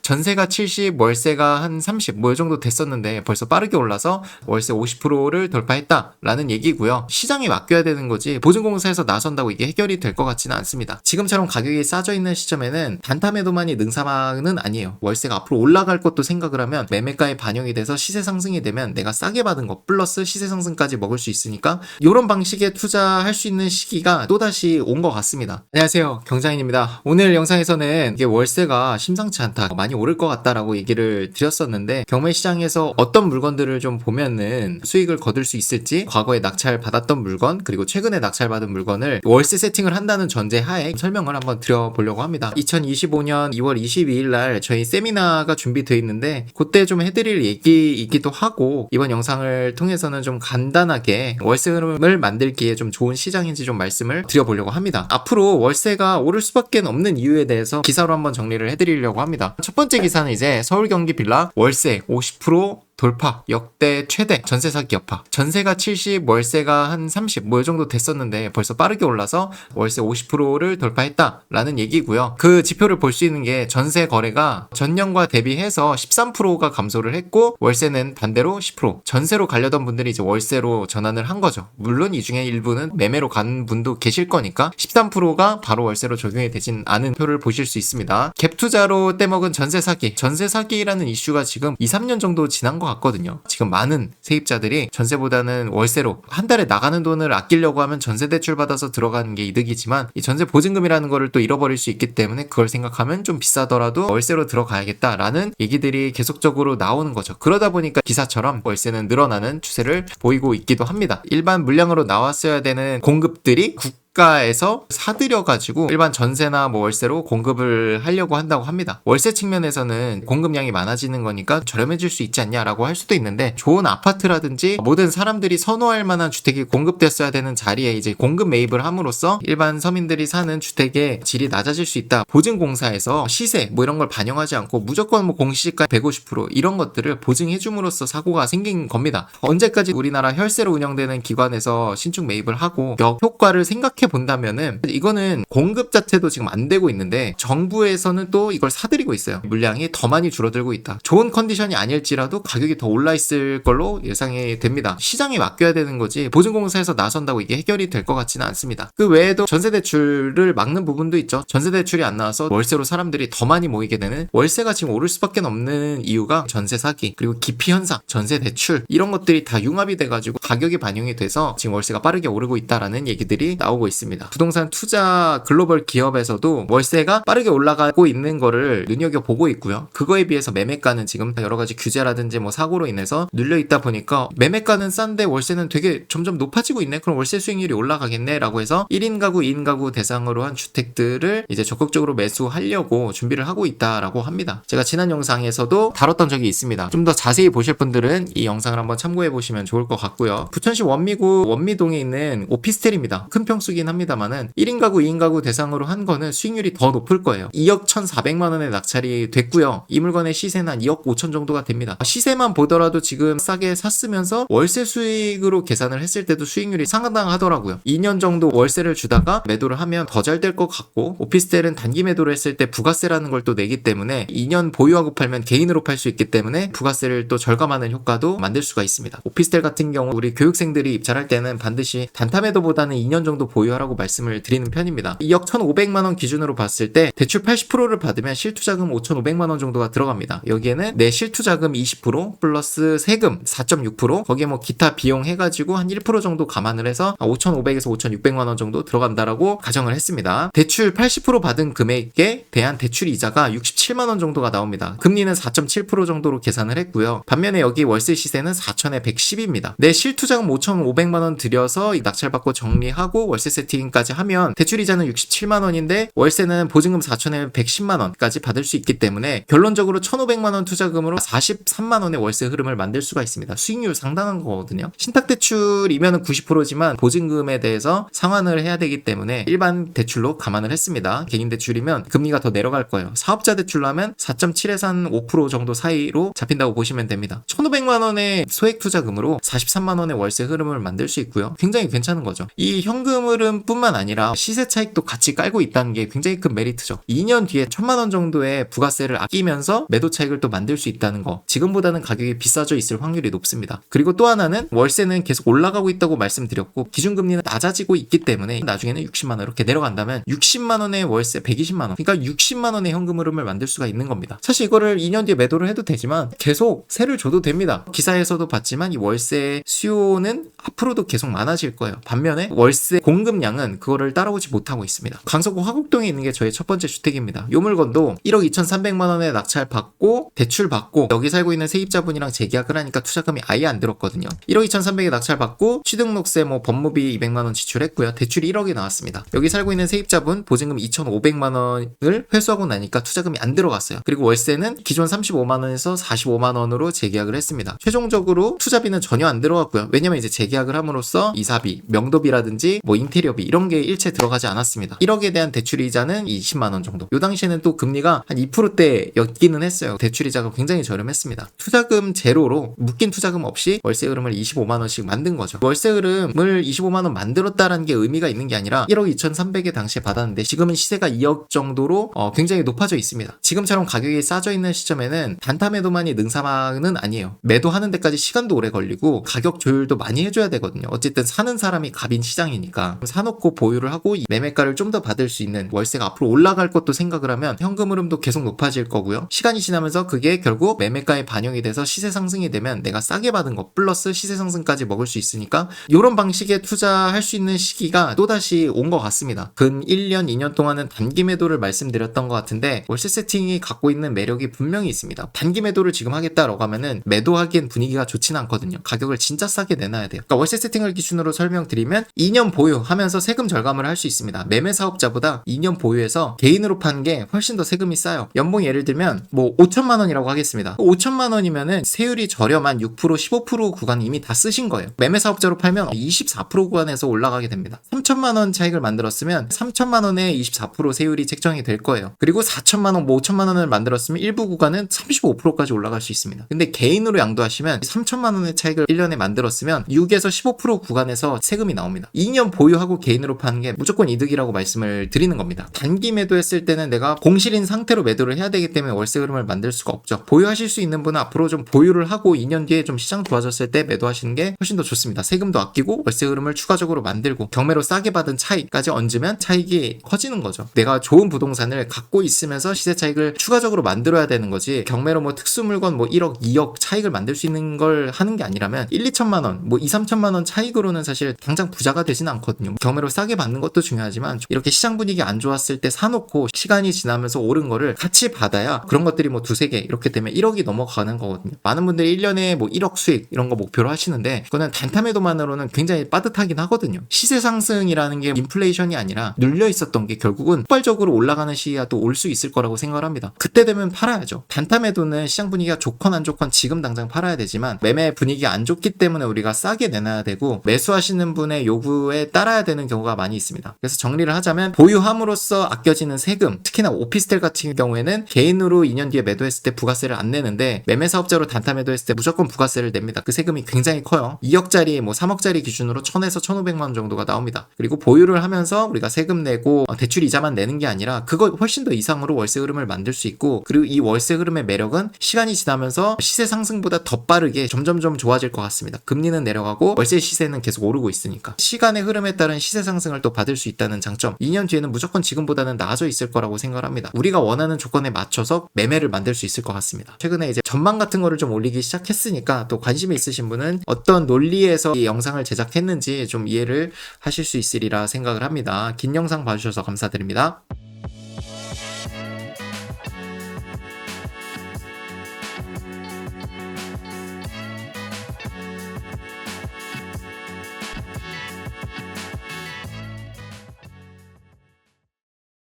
전세가 70, 월세가 한 30, 뭐 이 정도 됐었는데 벌써 빠르게 올라서 월세 50%를 돌파했다라는 얘기고요. 시장에 맡겨야 되는 거지 보증공사에서 나선다고 이게 해결이 될 것 같지는 않습니다. 지금처럼 가격이 싸져 있는 시점에는 단타매도만이 능사망은 아니에요. 월세가 앞으로 올라갈 것도 생각을 하면 매매가에 반영이 돼서 시세 상승이 되면 내가 싸게 받은 거 플러스 시세 상승까지 먹을 수 있으니까 이런 방식의 투자할 수 있는 시기가 또다시 온 것 같습니다. 안녕하세요, 경장인입니다. 오늘 영상에서는 이게 월세가 심상치 않다, 많이 오를 것 같다라고 얘기를 드렸었는데 경매 시장에서 어떤 물건들을 좀 보면은 수익을 거둘 수 있을지, 과거에 낙찰 받았던 물건 그리고 최근에 낙찰 받은 물건을 월세 세팅을 한다는 전제 하에 설명을 한번 드려보려고 합니다. 2025년 2월 22일 날 저희 세미나가 준비되어 있는데 그때 좀 해드릴 얘기이기도 하고, 이번 영상을 통해서는 좀 간단하게 월세 흐름을 만들기에 좀 좋은 시장인지 좀 말씀을 드려보려고 합니다. 앞으로 월세가 오를 수밖에 없는 이유에 대해서 기사로 한번 정리를 해드리려고 합니다. 첫 번째 기사는 이제 서울 경기 빌라 월세 50% 돌파, 역대 최대 전세 사기 여파. 전세가 70, 월세가 한 30, 뭐 이 정도 됐었는데 벌써 빠르게 올라서 월세 50%를 돌파했다라는 얘기고요. 그 지표를 볼 수 있는 게 전세 거래가 전년과 대비해서 13%가 감소를 했고, 월세는 반대로 10%. 전세로 가려던 분들이 이제 월세로 전환을 한 거죠. 물론 이 중에 일부는 매매로 간 분도 계실 거니까 13%가 바로 월세로 적용이 되진 않은 표를 보실 수 있습니다. 갭 투자로 떼먹은 전세 사기. 전세 사기라는 이슈가 지금 2, 3년 정도 지난 것 같거든요. 지금 많은 세입자들이 전세보다는 월세로 한 달에 나가는 돈을 아끼려고 하면 전세 대출 받아서 들어가는 게 이득이지만 이 전세 보증금이라는 거를 또 잃어버릴 수 있기 때문에 그걸 생각하면 좀 비싸더라도 월세로 들어가야겠다라는 얘기들이 계속적으로 나오는 거죠. 그러다 보니까 기사처럼 월세는 늘어나는 추세를 보이고 있기도 합니다. 일반 물량으로 나왔어야 되는 공급들이 국가에서 사들여가지고 일반 전세나 뭐 월세로 공급을 하려고 한다고 합니다. 월세 측면에서는 공급량이 많아지는 거니까 저렴해질 수 있지 않냐라고 할 수도 있는데, 좋은 아파트라든지 모든 사람들이 선호할 만한 주택이 공급됐어야 되는 자리에 이제 공급 매입을 함으로써 일반 서민들이 사는 주택의 질이 낮아질 수 있다. 보증공사에서 시세 뭐 이런 걸 반영하지 않고 무조건 뭐 공시지가 150% 이런 것들을 보증해 줌으로써 사고가 생긴 겁니다. 언제까지 우리나라 혈세로 운영되는 기관에서 신축 매입을 하고 역효과를 생각해 본다면은 이거는 공급 자체도 지금 안 되고 있는데 정부에서는 또 이걸 사들이고 있어요. 물량이 더 많이 줄어들고 있다. 좋은 컨디션이 아닐지라도 가격이 더 올라 있을 걸로 예상이 됩니다. 시장에 맡겨야 되는 거지 보증공사에서 나선다고 이게 해결이 될 것 같지는 않습니다. 그 외에도 전세 대출을 막는 부분도 있죠. 전세 대출이 안 나와서 월세로 사람들이 더 많이 모이게 되는, 월세가 지금 오를 수밖에 없는 이유가 전세 사기 그리고 기피 현상, 전세 대출 이런 것들이 다 융합이 돼가지고 가격이 반영이 돼서 지금 월세가 빠르게 오르고 있다라는 얘기들이 나오고 있습니다. 부동산 투자 글로벌 기업에서도 월세가 빠르게 올라가고 있는 거를 눈여겨보고 있고요. 그거에 비해서 매매가는 지금 여러 가지 규제라든지 뭐 사고로 인해서 눌려 있다 보니까 매매가는 싼데 월세는 되게 점점 높아지고 있네, 그럼 월세 수익률이 올라가겠네 라고 해서 1인 가구, 2인 가구 대상으로 한 주택들을 이제 적극적으로 매수하려고 준비를 하고 있다라고 합니다. 제가 지난 영상에서도 다뤘던 적이 있습니다. 좀 더 자세히 보실 분들은 이 영상을 한번 참고해 보시면 좋을 것 같고요. 부천시 원미구 원미동에 있는 오피스텔입니다. 큰 평수긴 합니다만은 1인 가구, 2인 가구 대상으로 한 거는 수익률이 더 높을 거예요. 2억 1,400만 원에 낙찰이 됐고요. 이 물건의 시세는 한 2억 5천 정도가 됩니다. 시세만 보더라도 지금 싸게 샀으면서 월세 수익으로 계산을 했을 때도 수익률이 상당하더라고요. 2년 정도 월세를 주다가 매도를 하면 더 잘 될 것 같고, 오피스텔은 단기 매도를 했을 때 부가세라는 걸 또 내기 때문에 2년 보유하고 팔면 개인으로 팔 수 있기 때문에 부가세를 또 절감하는 효과도 만들 수가 있습니다. 오피스텔 같은 경우 우리 교육생들이 입찰할 때는 반드시 단타 매도보다는 2년 정도 보유하라고 말씀을 드리는 편입니다. 2억 1,500만 원 기준으로 봤을 때 대출 80%를 받으면 실투자금 5,500만 원 정도가 들어갑니다. 여기에는 내 실투자금 20% 플러스 세금 4.6%, 거기에 뭐 기타 비용 해가지고 한 1% 정도 감안을 해서 5,500에서 5,600만 원 정도 들어간다라고 가정을 했습니다. 대출 80% 받은 금액에 대한 대출 이자가 67만 원 정도가 나옵니다. 금리는 4.7% 정도로 계산을 했고요. 반면에 여기 월세 시세는 4천에 110입니다. 내 실투자금 5,500만 원 들여서 낙찰받고 정리하고 월세 세팅까지 하면 대출 이자는 67만 원인데 월세는 보증금 4천에 110만 원까지 받을 수 있기 때문에 결론적으로 1,500만 원 투자금으로 43만 원의 월세 흐름을 만들 수가 있습니다. 수익률 상당한 거거든요. 신탁 대출이면 90%지만 보증금에 대해서 상환을 해야 되기 때문에 일반 대출로 감안을 했습니다. 개인 대출이면 금리가 더 내려갈 거예요. 사업자 대출로 하면 4.7에서 한 5% 정도 사이로 잡힌다고 보시면 됩니다. 1,500만 원의 소액 투자금으로 43만 원의 월세 흐름을 만들 수 있고요. 굉장히 괜찮은 거죠. 이 현금 흐름 흐름뿐만 아니라 시세 차익도 같이 깔고 있다는 게 굉장히 큰 메리트죠. 2년 뒤에 1000만 원 정도의 부가세를 아끼면서 매도 차익을 또 만들 수 있다는 거. 지금보다는 가격이 비싸져 있을 확률이 높습니다. 그리고 또 하나는 월세는 계속 올라가고 있다고 말씀드렸고 기준금리는 낮아지고 있기 때문에 나중에는 60만 원 이렇게 내려간다면 60만 원의 월세 120만 원. 그러니까 60만 원의 현금 흐름을 만들 수가 있는 겁니다. 사실 이거를 2년 뒤에 매도를 해도 되지만 계속 세를 줘도 됩니다. 기사에서도 봤지만 이 월세 수요는 앞으로도 계속 많아질 거예요. 반면에 월세 공급량은 그거를 따라오지 못하고 있습니다. 강서구 화곡동에 있는 게 저의 첫 번째 주택입니다. 이 물건도 1억 2,300만 원에 낙찰받고 대출받고 여기 살고 있는 세입자분이랑 재계약을 하니까 투자금이 아예 안 들었거든요. 1억 2,300에 낙찰받고 취득록세 법무비 200만 원 지출했고요. 대출이 1억이 나왔습니다. 여기 살고 있는 세입자분 보증금 2,500만 원을 회수하고 나니까 투자금이 안 들어갔어요. 그리고 월세는 기존 35만 원에서 45만 원으로 재계약을 했습니다. 최종적으로 투자비는 전혀 안 들어갔고요. 왜냐면 이제 재계약을 함으로써 이사비, 명도비라든지 인테리어비 이런 게 일체 들어가지 않았습니다. 1억에 대한 대출이자는 20만 원 정도. 이 당시에는 또 금리가 한 2%대였기는 했어요. 대출이자가 굉장히 저렴했습니다. 투자금 제로로 묶인 투자금 없이 월세 흐름을 25만 원씩 만든 거죠. 월세 흐름을 25만 원 만들었다라는 게 의미가 있는 게 아니라 1억 2,300에 당시에 받았는데 지금은 시세가 2억 정도로 굉장히 높아져 있습니다. 지금처럼 가격이 싸져 있는 시점에는 단타 매도만이 능사만은 아니에요. 매도하는 데까지 시간도 오래 걸리고 가격 조율도 많이 해줘야 되거든요. 어쨌든 사는 사람이 갑인 시장이니까 사놓고 보유를 하고 매매가를 좀 더 받을 수 있는 월세가 앞으로 올라갈 것도 생각을 하면 현금 흐름도 계속 높아질 거고요. 시간이 지나면서 그게 결국 매매가에 반영이 돼서 시세 상승이 되면 내가 싸게 받은 거 플러스 시세 상승까지 먹을 수 있으니까 이런 방식의 투자할 수 있는 시기가 또다시 온 것 같습니다. 근 1년, 2년 동안은 단기 매도를 말씀드렸던 것 같은데 월세 세팅이 갖고 있는 매력이 분명히 있습니다. 단기 매도를 지금 하겠다라고 하면은 매도하기엔 분위기가 좋지는 않거든요. 가격을 진짜 싸게 내놔야 돼요. 그러니까 월세 세팅을 기준으로 설명드리면 2년 보유하면서 세금 절감을 할 수 있습니다. 매매 사업자보다 2년 보유해서 개인으로 파는 게 훨씬 더 세금이 싸요. 연봉 예를 들면 5천만 원이라고 하겠습니다. 5천만 원이면은 세율이 저렴한 6%, 15% 구간 이미 다 쓰신 거예요. 매매 사업자로 팔면 24% 구간에서 올라가게 됩니다. 3천만 원 차익을 만들었으면 3천만 원에 24% 세율이 책정이 될 거예요. 그리고 4천만 원, 5천만 원을 만들었으면 일부 구간은 35%까지 올라갈 수 있습니다. 근데 개인으로 양도하시면 3천만 원의 차익을 1년에 만들었으면 6에서 15% 구간에서 세금이 나옵니다. 2년 보유하고 개인으로 파는 게 무조건 이득이라고 말씀을 드리는 겁니다. 단기 매도했을 때는 내가 공실인 상태로 매도를 해야 되기 때문에 월세 흐름을 만들 수가 없죠. 보유하실 수 있는 분은 앞으로 좀 보유를 하고 2년 뒤에 좀 시장 좋아졌을 때 매도하시는 게 훨씬 더 좋습니다. 세금도 아끼고 월세 흐름을 추가적으로 만들고 경매로 싸게 받은 차익까지 얹으면 차익이 커지는 거죠. 내가 좋은 부동산을 갖고 있으면서 시세 차익을 추가적으로 만들어야 되는 거지 경매로 특수 물건 1억, 2억 차익을 만들 수 있는 걸 하는 게 아니라면 1, 2천만 원, 2, 3천만 원 차익으로는 사실 당장 부자가 되진 않거든요. 경매로 싸게 받는 것도 중요하지만 이렇게 시장 분위기 안 좋았을 때 사놓고 시간이 지나면서 오른 거를 같이 받아야 그런 것들이 두세 개 이렇게 되면 1억이 넘어가는 거거든요. 많은 분들이 1년에 1억 수익 이런 거 목표로 하시는데 그거는 단타 매도만으로는 굉장히 빠듯하긴 하거든요. 시세 상승이라는 게 인플레이션이 아니라 눌려 있었던 게 결국은 폭발적으로 올라가는 시기가 또 올 수 있을 거라고 생각을 합니다. 그때 되면 팔아야죠. 단타 매도는 시장 분위기가 좋건 안 좋건 지금 당장 팔아야 되지만 매매 분위기가 안 좋기 때문에 우리가 싸게 내놔야 되고 매수하시는 분의 요구에 따라야 되는 경우가 많이 있습니다. 그래서 정리를 하자면 보유함으로써 아껴지는 세금, 특히나 오피스텔 같은 경우에는 개인으로 2년 뒤에 매도했을 때 부가세를 안 내는데 매매 사업자로 단타 매도했을 때 무조건 부가세를 냅니다. 그 세금이 굉장히 커요. 2억짜리 3억짜리 기준으로 1,000에서 1,500만 원 정도가 나옵니다. 그리고 보유를 하면서 우리가 세금 내고 대출 이자만 내는 게 아니라 그거 훨씬 더 이상으로 월세 흐름을 만들 수 있고 그리고 이 월세 흐름의 매력은 시간이 지나면서 시세 상승보다 더 빠르게 점점점 좋아질 것 같습니다. 금리는 내려가고 월세 시세는 계속 오르고 있으니까 시간의 흐름에 따른 시세 상승을 또 받을 수 있다는 장점 2년 뒤에는 무조건 지금보다는 나아져 있을 거라고 생각을 합니다. 우리가 원하는 조건에 맞춰서 매매를 만들 수 있을 것 같습니다. 최근에 이제 전망 같은 거를 좀 올리기 시작했으니까 또 관심이 있으신 분은 어떤 논리에서 이 영상을 제작했는지 좀 이해를 하실 수 있으리라 생각을 합니다. 긴 영상 봐주셔서 감사드립니다.